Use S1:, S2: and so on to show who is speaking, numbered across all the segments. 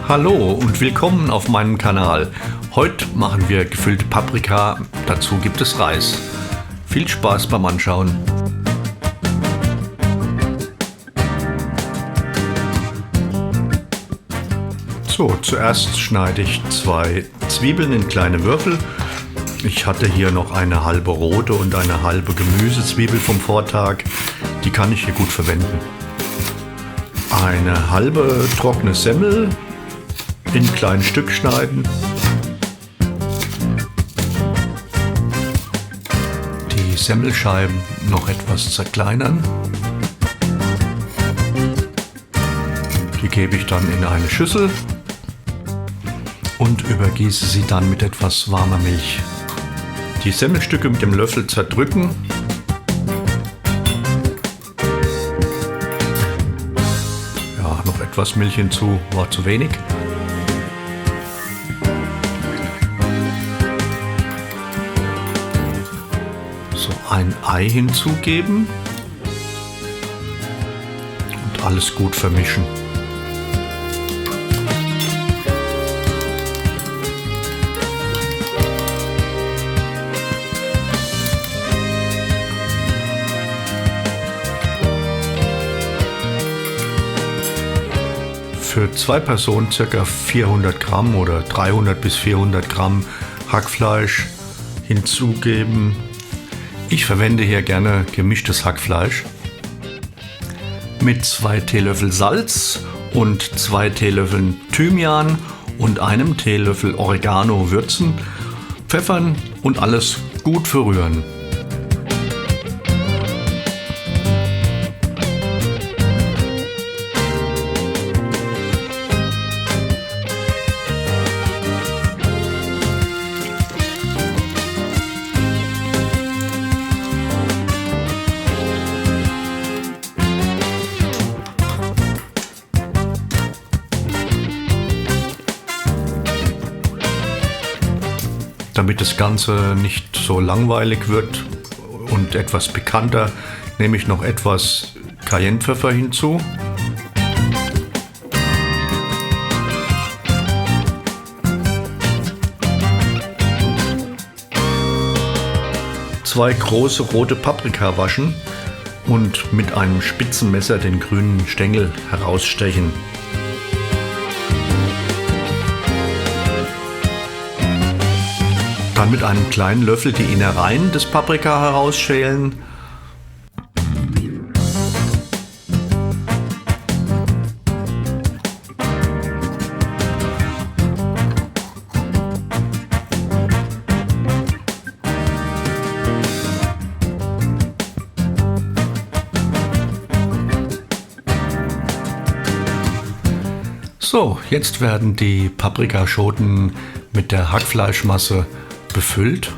S1: Hallo und willkommen auf meinem Kanal. Heute machen wir gefüllte Paprika, dazu gibt es Reis. Viel Spaß beim Anschauen. So, zuerst schneide ich 2 Zwiebeln in kleine Würfel. Ich hatte hier noch eine halbe rote und eine halbe Gemüsezwiebel vom Vortag. Die kann ich hier gut verwenden. Eine halbe trockene Semmel in kleinen Stück schneiden. Die Semmelscheiben noch etwas zerkleinern. Die gebe ich dann in eine Schüssel und übergieße sie dann mit etwas warmer Milch. Die Semmelstücke mit dem Löffel zerdrücken. Ja, noch etwas Milch hinzu, war zu wenig. So, ein Ei hinzugeben und alles gut vermischen. Für 2 Personen ca. 400 Gramm oder 300 bis 400 Gramm Hackfleisch hinzugeben. Ich verwende hier gerne gemischtes Hackfleisch. Mit 2 Teelöffel Salz und 2 Teelöffeln Thymian und einem Teelöffel Oregano würzen, pfeffern und alles gut verrühren. Damit das Ganze nicht so langweilig wird und etwas pikanter, nehme ich noch etwas Cayennepfeffer hinzu. Zwei große rote Paprika waschen und mit einem spitzen Messer den grünen Stängel herausstechen. Dann mit einem kleinen Löffel die Innereien des Paprika herausschälen. So, jetzt werden die Paprikaschoten mit der Hackfleischmasse befüllt.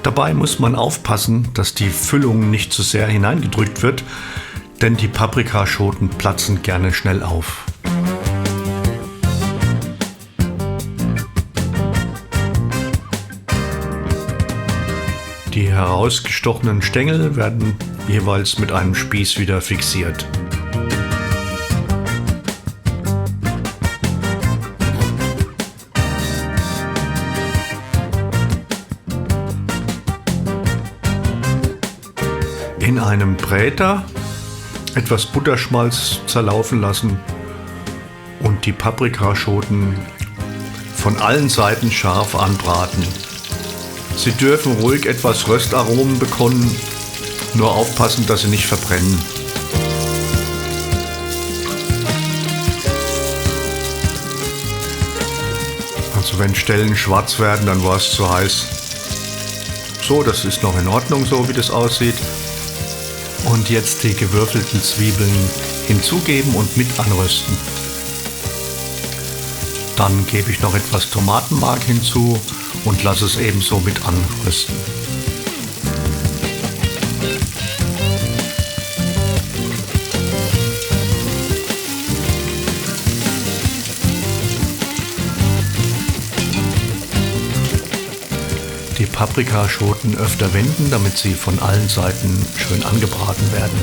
S1: Dabei muss man aufpassen, dass die Füllung nicht zu sehr hineingedrückt wird, denn die Paprikaschoten platzen gerne schnell auf. Die herausgestochenen Stängel werden jeweils mit einem Spieß wieder fixiert. In einem Bräter etwas Butterschmalz zerlaufen lassen und die Paprikaschoten von allen Seiten scharf anbraten. Sie dürfen ruhig etwas Röstaromen bekommen, nur aufpassen, dass sie nicht verbrennen. Also wenn Stellen schwarz werden, dann war es zu heiß. So, das ist noch in Ordnung, so wie das aussieht. Und jetzt die gewürfelten Zwiebeln hinzugeben und mit anrösten. Dann gebe ich noch etwas Tomatenmark hinzu und lasse es ebenso mit anrösten. Die Paprikaschoten öfter wenden, damit sie von allen Seiten schön angebraten werden.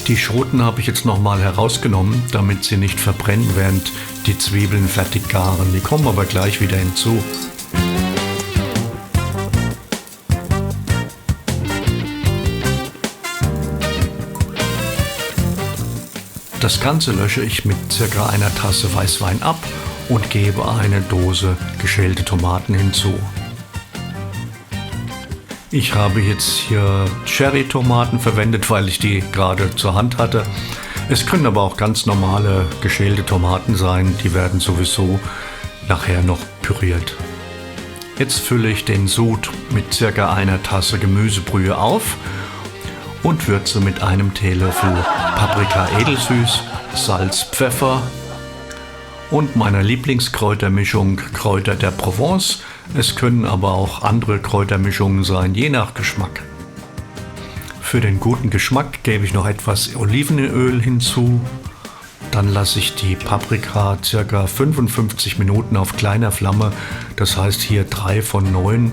S1: Die Schoten habe ich jetzt nochmal herausgenommen, damit sie nicht verbrennen, während die Zwiebeln fertig garen. Die kommen aber gleich wieder hinzu. Das Ganze lösche ich mit ca. einer Tasse Weißwein ab und gebe eine Dose geschälte Tomaten hinzu. Ich habe jetzt hier Cherry-Tomaten verwendet, weil ich die gerade zur Hand hatte. Es können aber auch ganz normale geschälte Tomaten sein, die werden sowieso nachher noch püriert. Jetzt fülle ich den Sud mit ca. einer Tasse Gemüsebrühe auf und würze mit einem Teelöffel Paprika edelsüß, Salz, Pfeffer und meiner Lieblingskräutermischung Kräuter der Provence. Es können aber auch andere Kräutermischungen sein, je nach Geschmack. Für den guten Geschmack gebe ich noch etwas Olivenöl hinzu. Dann lasse ich die Paprika ca. 55 Minuten auf kleiner Flamme, das heißt hier 3 von 9,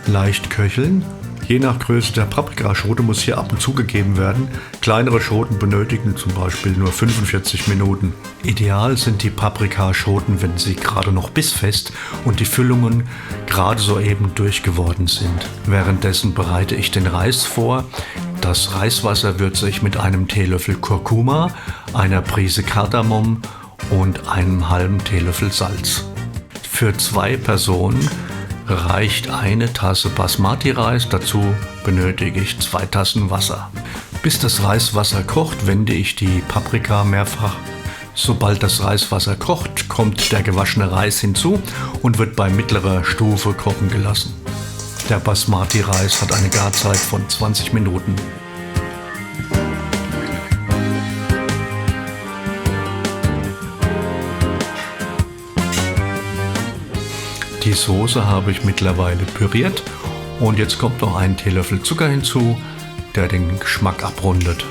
S1: leicht köcheln. Je nach Größe der Paprikaschote muss hier ab und zu gegeben werden. Kleinere Schoten benötigen zum Beispiel nur 45 Minuten. Ideal sind die Paprikaschoten, wenn sie gerade noch bissfest und die Füllungen gerade soeben durchgeworden sind. Währenddessen bereite ich den Reis vor. Das Reiswasser würze ich mit einem Teelöffel Kurkuma, einer Prise Kardamom und einem halben Teelöffel Salz. Für 2 Personen reicht eine Tasse Basmati-Reis, dazu benötige ich 2 Tassen Wasser. Bis das Reiswasser kocht, wende ich die Paprika mehrfach. Sobald das Reiswasser kocht, kommt der gewaschene Reis hinzu und wird bei mittlerer Stufe kochen gelassen. Der Basmati-Reis hat eine Garzeit von 20 Minuten. Die Soße habe ich mittlerweile püriert und jetzt kommt noch ein Teelöffel Zucker hinzu, der den Geschmack abrundet.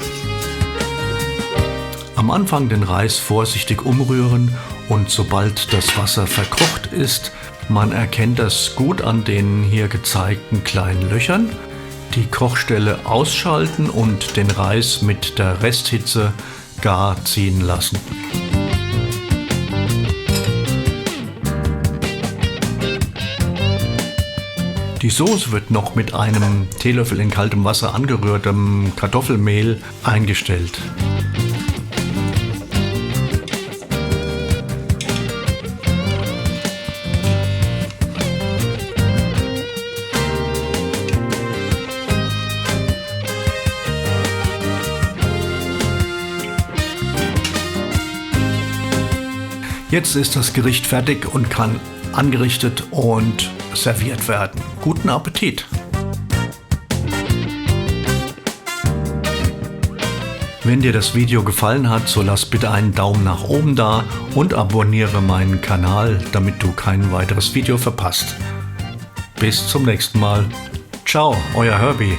S1: Am Anfang den Reis vorsichtig umrühren und sobald das Wasser verkocht ist, man erkennt das gut an den hier gezeigten kleinen Löchern, die Kochstelle ausschalten und den Reis mit der Resthitze gar ziehen lassen. Die Soße wird noch mit einem Teelöffel in kaltem Wasser angerührtem Kartoffelmehl eingestellt. Jetzt ist das Gericht fertig und kann angerichtet und serviert werden. Guten Appetit! Wenn dir das Video gefallen hat, so lass bitte einen Daumen nach oben da und abonniere meinen Kanal, damit du kein weiteres Video verpasst. Bis zum nächsten Mal. Ciao, euer Herbie.